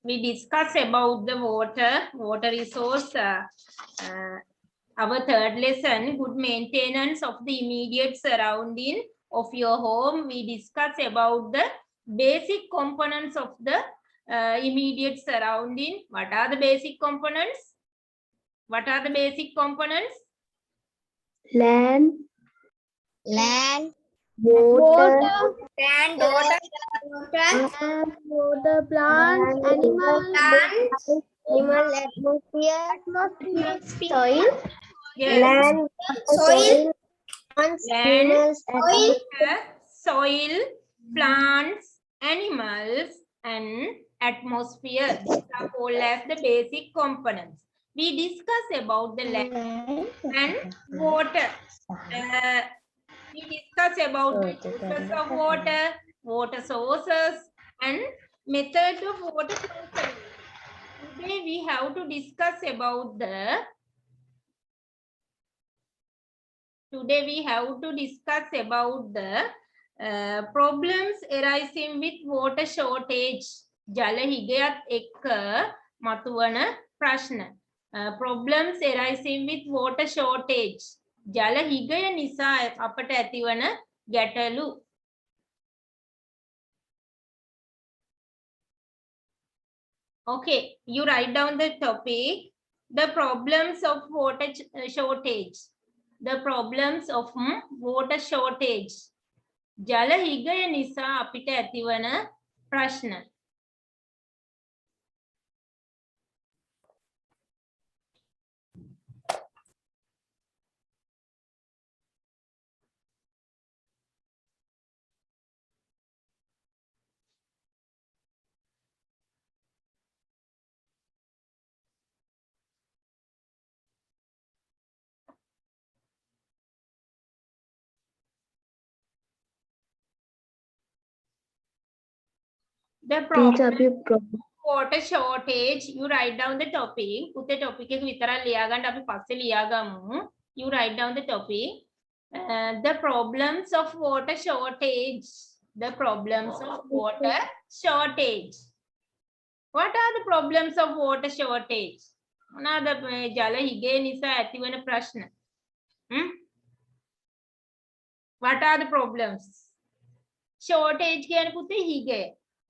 we discuss about the water resource. Our third lesson, good maintenance of the immediate surrounding of your home. We discuss about the basic components of the immediate surrounding. What are the basic components? What are the basic components? Land, Water, land, water, plants, animals, atmosphere, soil, Yes. land, soil, Land, animals, soil, plants, animals, and atmosphere. These are called as the basic components. We discuss about the land and water. We discuss about the uses of water sources, and methods of water conservation. Today we have to discuss about the problems arising with water shortage. ජල හිගයත් එක්ක මතුවන ප්‍රශ්න. Problems arising with water shortage. ජල හිගය නිසා අපට ඇතිවන ගැටලු. Okay, you write down the topic. The problems of water shortage. The problems of water shortage. ජල හිගය නිසා අපිට ඇතිවන ප්‍රශ්න. The problem water shortage. You write down the topic. උතේ topic එක විතරක් ලියා ගන්න අපි පස්සේ ලියා ගමු. You write down the topic. The problems of water shortage. The problems of water shortage. What are the problems of water shortage? මොනවාද ජල හිගය නිසා ඇතිවන ප්‍රශ්න? What are the problems? Shortage කියන්නේ පුතේ හිගය.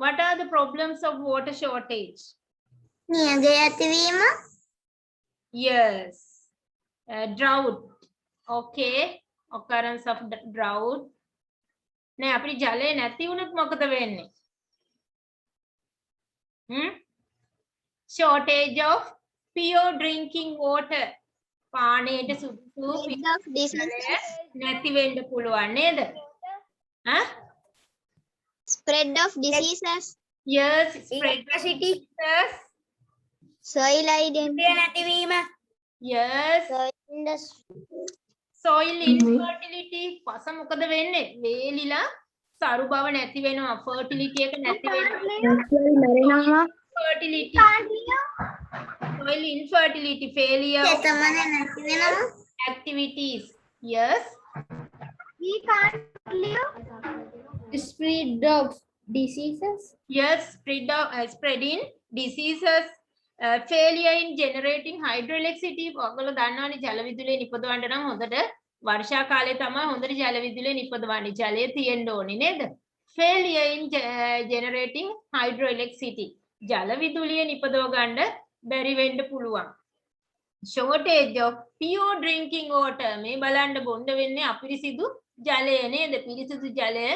What are the problems of water shortage? Yes. Drought. Okay. Occurrence of the drought. නෑ අපිට ජලය නැති වුණොත් මොකද වෙන්නේ? Shortage of pure drinking water. පානයට සුදුසු නැති වෙන්න පුළුවන් නේද? spread of diseases. Yes, spread of diseases. Soil identity. Yes. Soil infertility. පස මොකද වෙන්නේ? වේලිලා සරු බව නැති වෙනවා. fertility එක නැති වෙනවා. fertility. Soil infertility, failure of activities. Yes. We can't live. Spread of diseases. Yes, spreading diseases. Failure in generating hydroelectricity. ඔයගොල්ලෝ දන්නවනේ ජල විදුලිය නිපදවන්න නම් හොඳට වර්ෂා කාලේ තමයි හොඳට ජල විදුලිය නිපදවන්නේ. ජලය තියෙන්න ඕනේ නේද? Failure in generating hydroelectricity. ජල විදුලිය නිපදව ගන්න බැරි වෙන්න පුළුවන්. Shortage of pure drinking water. මේ බලන්න බොන්න වෙන්නේ අපිරිසිදු ජලය නේද? පිරිසිදු ජලය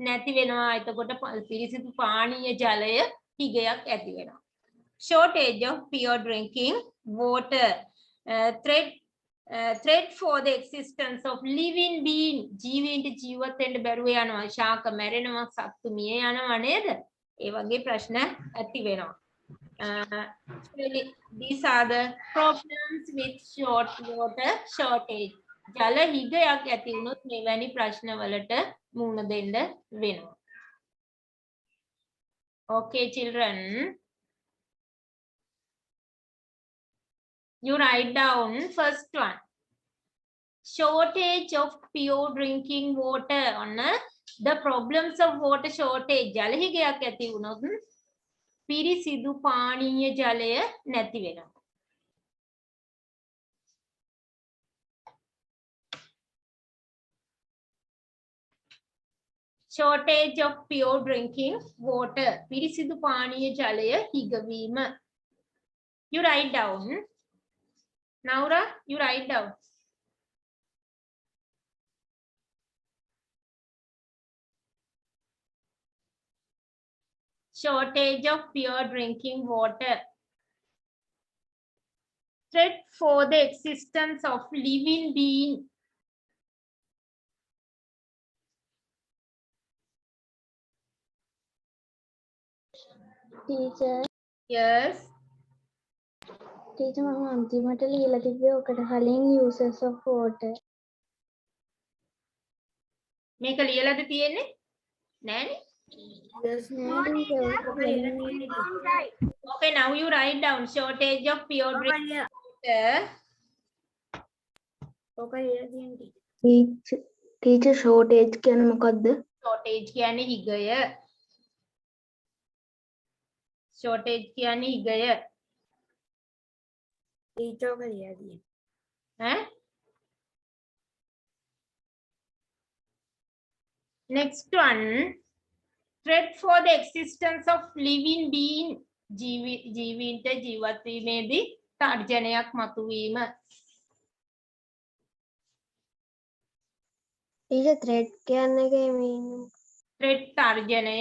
නැති වෙනවා. එතකොට පිරිසිදු පානීය ජලය හිගයක් ඇති වෙනවා. Shortage of pure drinking water. Threat for the existence of living being. ජීවීන්ට ජීවත් වෙන්න බැරුව යනවා. ශාක මැරෙනවා, සත්තු මිය යනවා නේද? ඒ වගේ ප්‍රශ්න ඇති වෙනවා. These are the problems with water shortage. ජල හිගයක් ඇති වුණොත් මෙවැනි ප්‍රශ්න වලට මුහුණ දෙන්න වෙනවා. Okay, children. You write down first one. Shortage of pure drinking water. On the problems of water shortage. ජල හිගයක් ඇති වුණොත් පිරිසිදු පානීය ජලය නැති වෙනවා. Shortage of pure drinking water. පිරිසිදු පානීය ජලය හිගවීම. You write down. Naura, you write down. Shortage of pure drinking water. Threat for the existence of living being. Teacher, Yes. teacher මම අන්තිමට ලියලා තිබ්බේ ඔකට කලින් uses of water. මේක ලියලාද තියෙන්නේ? නෑනේ. Okay, now you write down shortage of pure drinking water. Teacher shortage කියන්නේ මොකද්ද? Shortage කියන්නේ හිගය. Shortage කියන්නේ හිගය. ඈ? Next one, threat for the existence of living being. ජීවීන්ට ජීවත් වීමේදී තර්ජනයක් මතුවීම. teacher threat කියන්නේ meaning. threat තර්ජනය.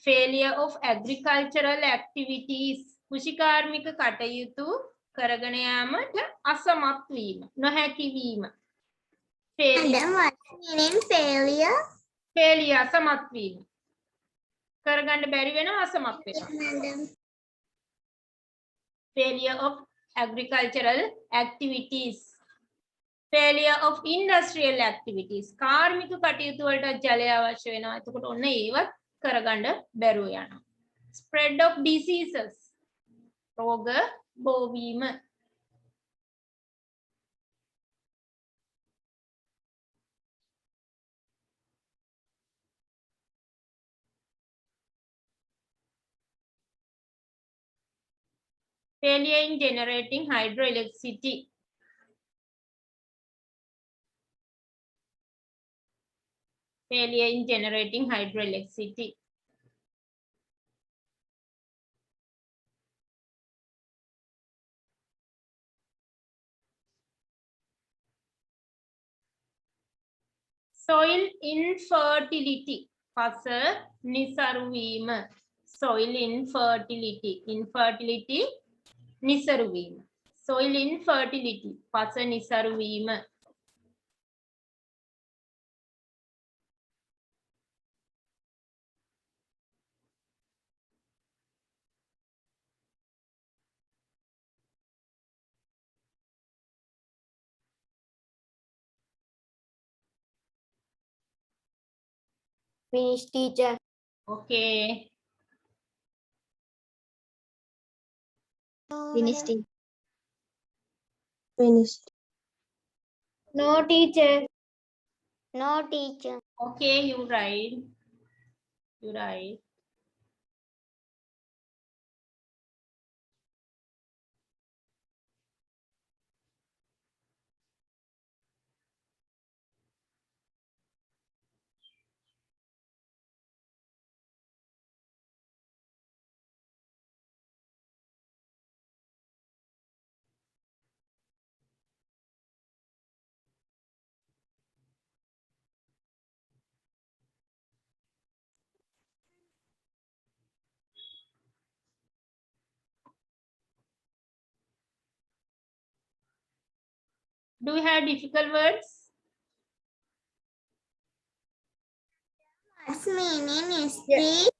failure of agricultural activities. කෘෂිකාර්මික කටයුතු කරගෙන යාමට අසමත් වීම, නොහැකි වීම. Madam, what's meaning failure? failure අසමත් වීම. කරගන්න බැරි වෙනවා, අසමත් වෙනවා. Madam. failure of agricultural activities. failure of industrial activities. කාර්මික කටයුතු වලට ජලය අවශ්‍ය වෙනවා. එතකොට ඔන්න ඒවත් කරගන්න බැරුව යනවා. spread of diseases. රෝග බෝවීම. failure in generating hydroelectricity. failure in generating hydroelectricity. soil infertility. පස නිසරු වීම. soil infertility. infertility නිසරු වීම. soil infertility පස නිසරු වීම. Finish, teacher. okay. Finish, teacher. Finished. No, teacher. No, teacher. okay, you write. you write. Do you have difficult words? What's meaning is the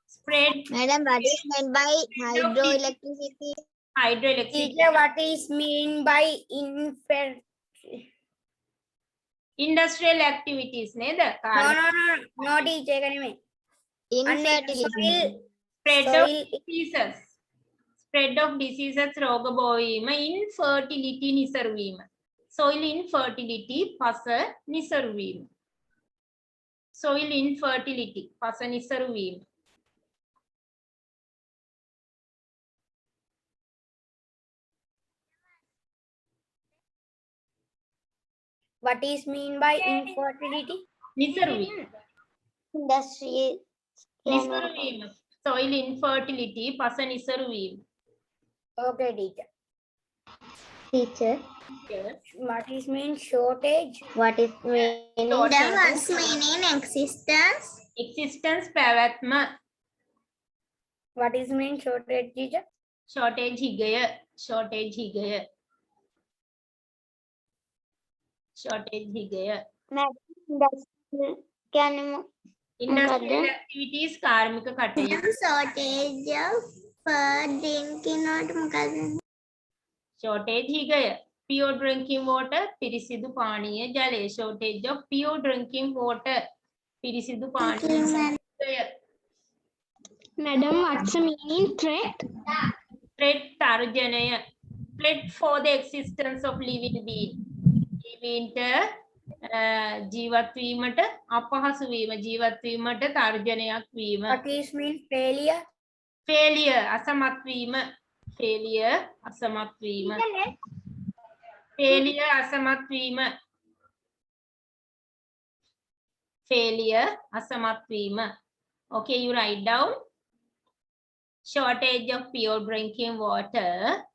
Spread Madam, what is meant by hydroelectricity? hydroelectricity. Teacher, what is mean by Industrial activities නේද? No, teacher. Infertility. Spread of soil- diseases. spread of diseases රෝග බෝවීම, infertility නිසරු වීම. soil infertility පස නිසරු වීම. soil infertility පස නිසරු වීම. What is mean by infertility? නිසරු වීම. industry නිසරු වීම. soil infertility පස නිසරු වීම. Okay, teacher. teacher. What is mean shortage? What is meaning? Shortage. What's meaning existence? existence පැවැත්ම. What is mean shortage, teacher? shortage හිගය. shortage හිගය. shortage හිගය. industrial activities කාර්මික කටයුතු. shortage for drinking water මොකද? shortage හිගය. pure drinking water පිරිසිදු පානීය ජලය. shortage of pure drinking water පිරිසිදු පානීය ජලය. Madam, what's the meaning threat? threat තර්ජනය. threat for the existence of living being. ජීවීන්ට ජීවත් වීමට අපහසු වීම, ජීවත් වීමට තර්ජනයක් වීම. What is mean failure? failure අසමත් වීම. failure අසමත් වීම. failure අසමත් වීම. failure අසමත් වීම. okay, you write down. shortage of pure drinking water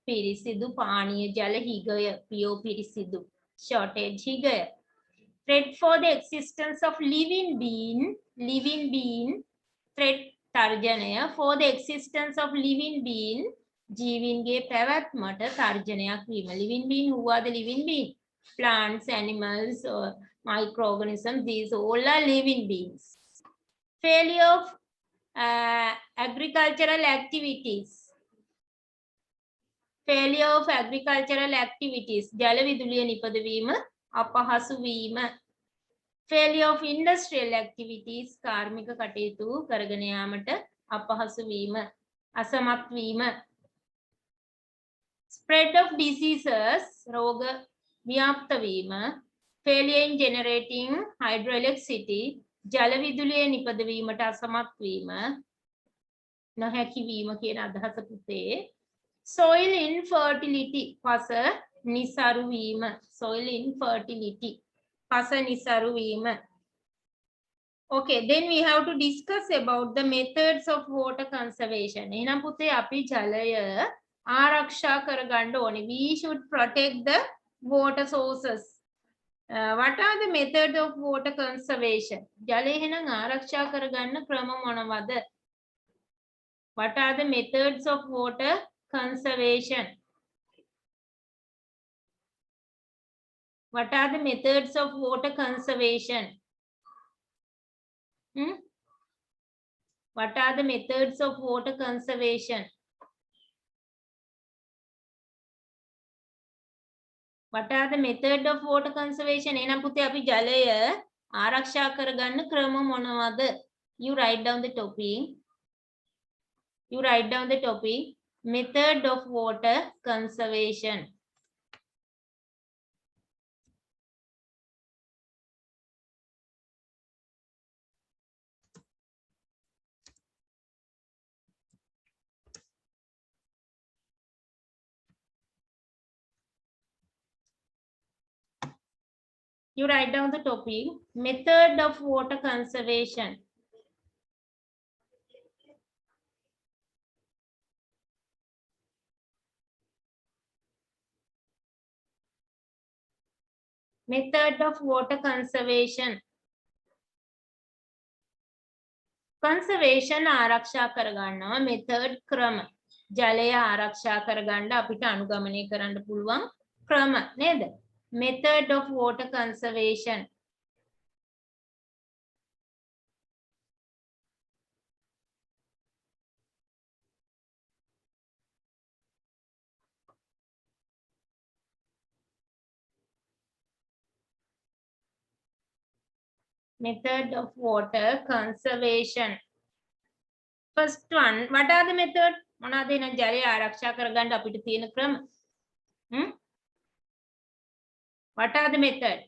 පිරිසිදු පානීය ජල හිගය. pure පිරිසිදු. shortage හිගය. threat for the existence of living being. living being threat තර්ජනය. for the existence of living being ජීවීන්ගේ පැවැත්මට තර්ජනයක් වීම. living being, who are the living being? plants, animals, or microorganisms, these all are living beings. failure of agricultural activities. failure of agricultural activities ජල විදුලිය නිපදවීම අපහසු වීම. failure of industrial activities කාර්මික කටයුතු කරගෙන යාමට අපහසු වීම, අසමත් වීම. spread of diseases රෝග ව්‍යාප්ත වීම. failure in generating hydroelectricity ජල විදුලිය නිපදවීමට අසමත් වීම, නොහැකි වීම කියන අදහස පුතේ. soil infertility පස නිසරු වීම. soil infertility පස නිසරු වීම. okay, then we have to discuss about the methods of water conservation. එහෙනම් පුතේ අපි ජලය ආරක්ෂා කරගන්න ඕනේ. we should protect the water sources. what are the methods of water conservation? ජලය එහෙනම් ආරක්ෂා කරගන්න ක්‍රම මොනවද? what are the methods of water conservation? what are the methods of water conservation? what are the methods of water conservation? what are the method of water conservation? එහෙනම් පුතේ අපි ජලය ආරක්ෂා කරගන්න ක්‍රම මොනවද? you write down the topic. you write down the topic. method of water conservation. you write down the topic. method of water conservation. method of water conservation. conservation ආරක්ෂා කරගන්නවා. method ක්‍රම. ජලය ආරක්ෂා කරගන්න අපිට අනුගමනය කරන්න පුළුවන් ක්‍රම නේද? method of water conservation. method of water conservation. first one, what are the method? මොනවාද එහෙනම් ජලය ආරක්ෂා කරගන්න අපිට තියෙන ක්‍රම? What are the method?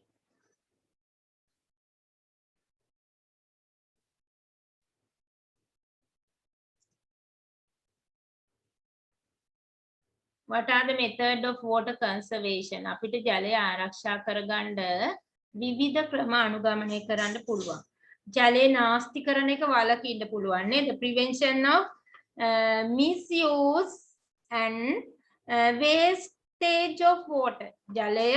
What are the method of water conservation? අපිට ජලය ආරක්ෂා කරගන්න විවිධ ක්‍රම අනුගමනය කරන්න පුළුවන්. ජලය නාස්ති කරන එක වළකින්න පුළුවන් නේද? Prevention of misuse and wastage of water. ජලය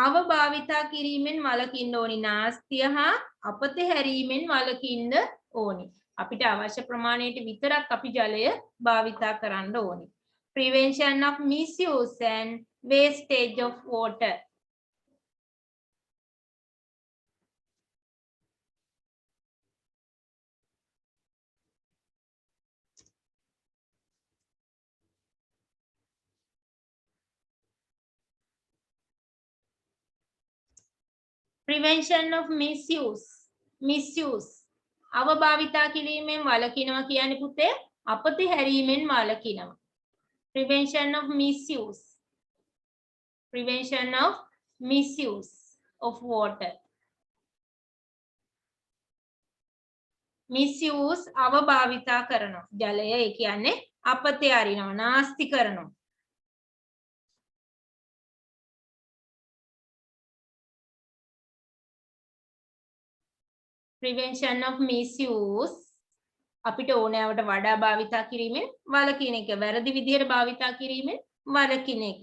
අවභාවිතා කිරීමෙන් වළකින්න ඕනි. නාස්තිය හා අපතහැරීමෙන් වළකින්න ඕනි. අපිට අවශ්‍ය ප්‍රමාණයට විතරක් අපි ජලය භාවිතා කරන්න ඕනි. Prevention of misuse and wastage of water. Prevention of misuse. අවභාවිතා කිරීමෙන් වළකිනවා කියන්නේ පුතේ අපතහැරීමෙන් වළකිනවා. Prevention of misuse. Prevention of misuse of water. Misuse අවභාවිතා කරනවා. ජලය ඒ කියන්නේ අපතහැරිනවා, නාස්ති කරනවා. Prevention of misuse අපිට ඕනෑවට වඩා භාවිතා කිරීමෙන් වළකින එක. වැරදි විදිහට භාවිතා කිරීමෙන් වළකින එක.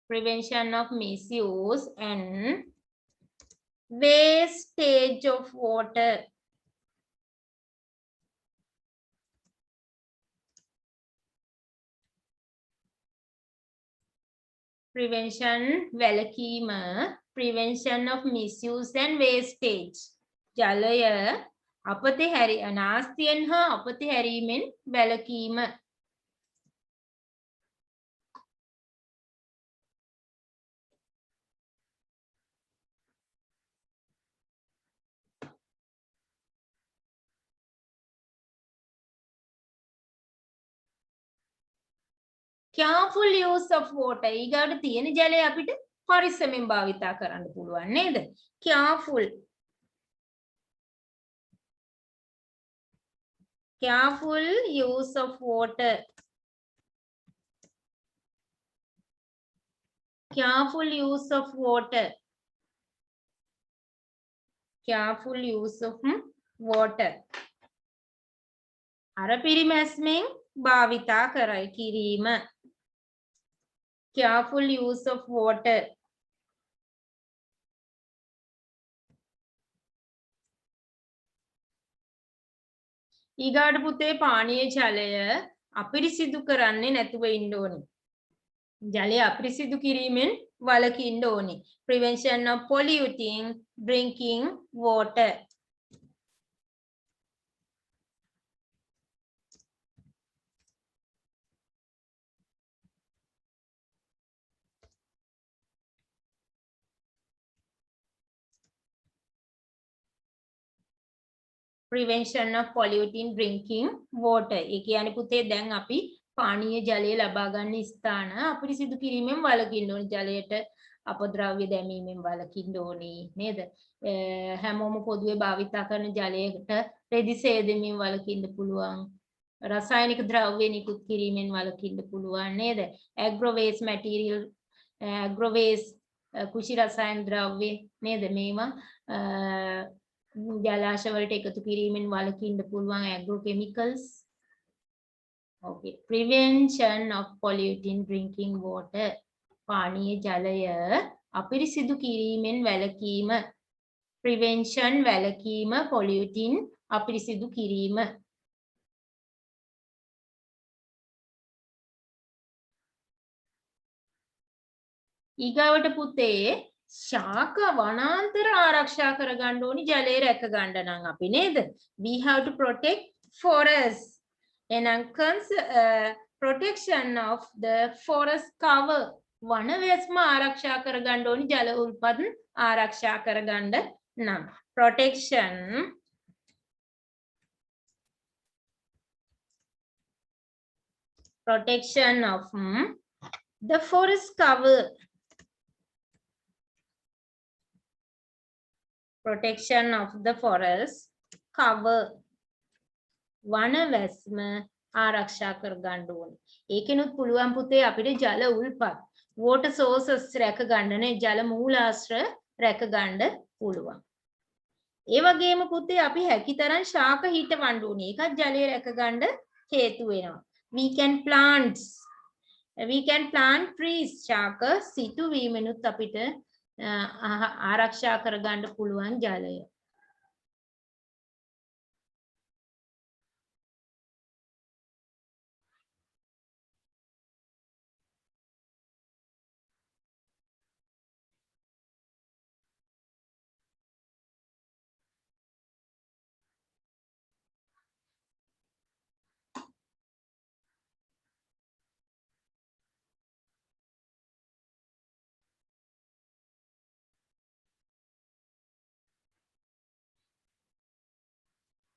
Prevention of misuse and wastage of water. Prevention වැළකීම. Prevention of misuse and wastage. ජලය අපතහැරි නාස්තියෙන් හා අපතහැරීමෙන් වැළකීම. Careful use of water. ඊගාට තියෙන ජලය අපිට පරිස්සමෙන් භාවිතා කරන්න පුළුවන් නේද? Careful. Careful use of water. Careful use of water. Careful use of water. අර පිරිමැස්මෙන් භාවිතා කරයි කිරීම. Careful use of water. ඊගාට පුතේ පානීය ජලය අපිරිසිදු කරන්නේ නැතුව ඉන්න ඕනේ. ජලය අපිරිසිදු කිරීමෙන් වළකින්න ඕනේ. Prevention of polluting drinking water. Prevention of polluting drinking water. ඒ කියන්නේ පුතේ දැන් අපි පානීය ජලය ලබා ගන්න ස්ථාන අපිරිසිදු කිරීමෙන් වළකින්න ඕනේ. ජලයට අපද්‍රව්‍ය දැමීමෙන් වළකින්න ඕනේ නේද? හැමෝම පොදුවේ භාවිතා කරන ජලයට රෙදි සේදෙමින් වළකින්න පුළුවන්. රසායනික ද්‍රව්‍ය නිකුත් කිරීමෙන් වළකින්න පුළුවන් නේද? agro waste material, agro waste කුෂි රසායන ද්‍රව්‍ය නේද? මේවා ජලාශ වලට එකතු කිරීමෙන් වළකින්න පුළුවන් agrochemicals. Okay. Prevention of polluting drinking water. පානීය ජලය අපිරිසිදු කිරීමෙන් වැළකීම. Prevention වැළකීම, polluting අපිරිසිදු කිරීම. ඊගාවට පුතේ ශාක වනාන්තර ආරක්ෂා කරගන්න ඕනි ජලය රැක ගන්න නම් අපි නේද? We have to protect forests. එහෙනම් protection of the forest cover. වනවැස්ම ආරක්ෂා කරගන්න ඕනි ජල උල්පත් ආරක්ෂා කරගන්න නම්. Protection protection of the forest cover. Protection of the forest cover. වනවැස්ම ආරක්ෂා කර ගන්න ඕනේ. ඒකෙනුත් පුළුවන් පුතේ අපිට ජල උල්පත් water sources රැක ගන්නනේ ජල මූලාශ්‍ර රැක ගන්න පුළුවන්. ඒ වගේම පුතේ අපි හැකිතරම් ශාක හිටවන්න ඕනේ. ඒකත් ජලය රැක ගන්න හේතු වෙනවා. We can plant trees. ශාක සිටු වීමෙනුත් අපිට ආරක්ෂා කර ගන්න පුළුවන් ජලය.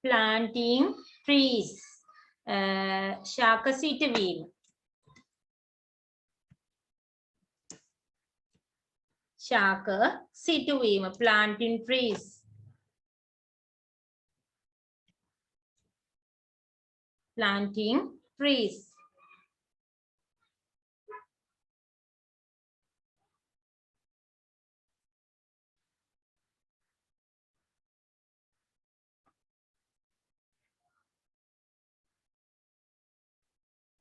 Planting trees. ශාක සිටවීම. ශාක සිටවීම. Planting trees. Planting trees.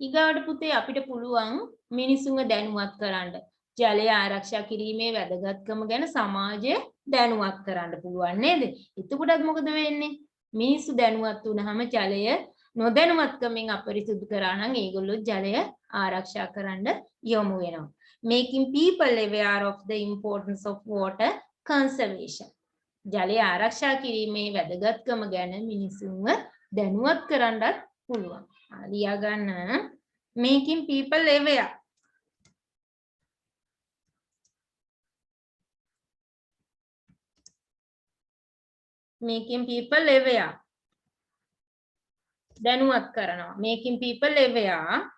ඊගාට පුතේ අපිට පුළුවන් මිනිසුන්ව දැනුවත් කරන්න. ජලය ආරක්ෂා කිරීමේ වැදගත්කම ගැන සමාජය දැනුවත් කරන්න පුළුවන් නේද? එතකොටත් මොකද වෙන්නේ? මිනිස්සු දැනුවත් වුණාම ජලය නොදැනුවත්කමින් අපරිසුදු කරා නම් ඒගොල්ලෝ ජලය ආරක්ෂා කරන්න යොමු වෙනවා. Making people aware of the importance of water conservation. ජලය ආරක්ෂා කිරීමේ වැදගත්කම ගැන මිනිසුන්ව දැනුවත් කරන්නත් පුළුවන්. ලියා ගන්න making people aware. Making people aware. දැනුවත් කරනවා. Making people aware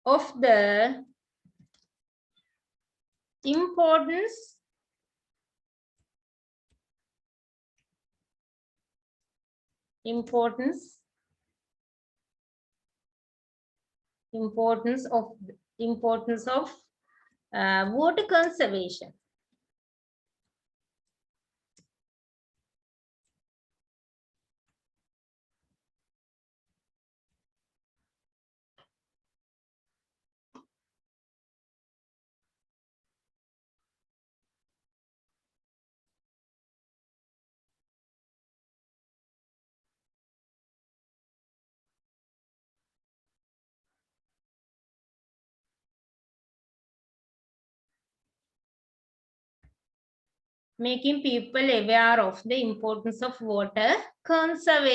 of the importance of water conservation. Making people aware of the importance of water conservation.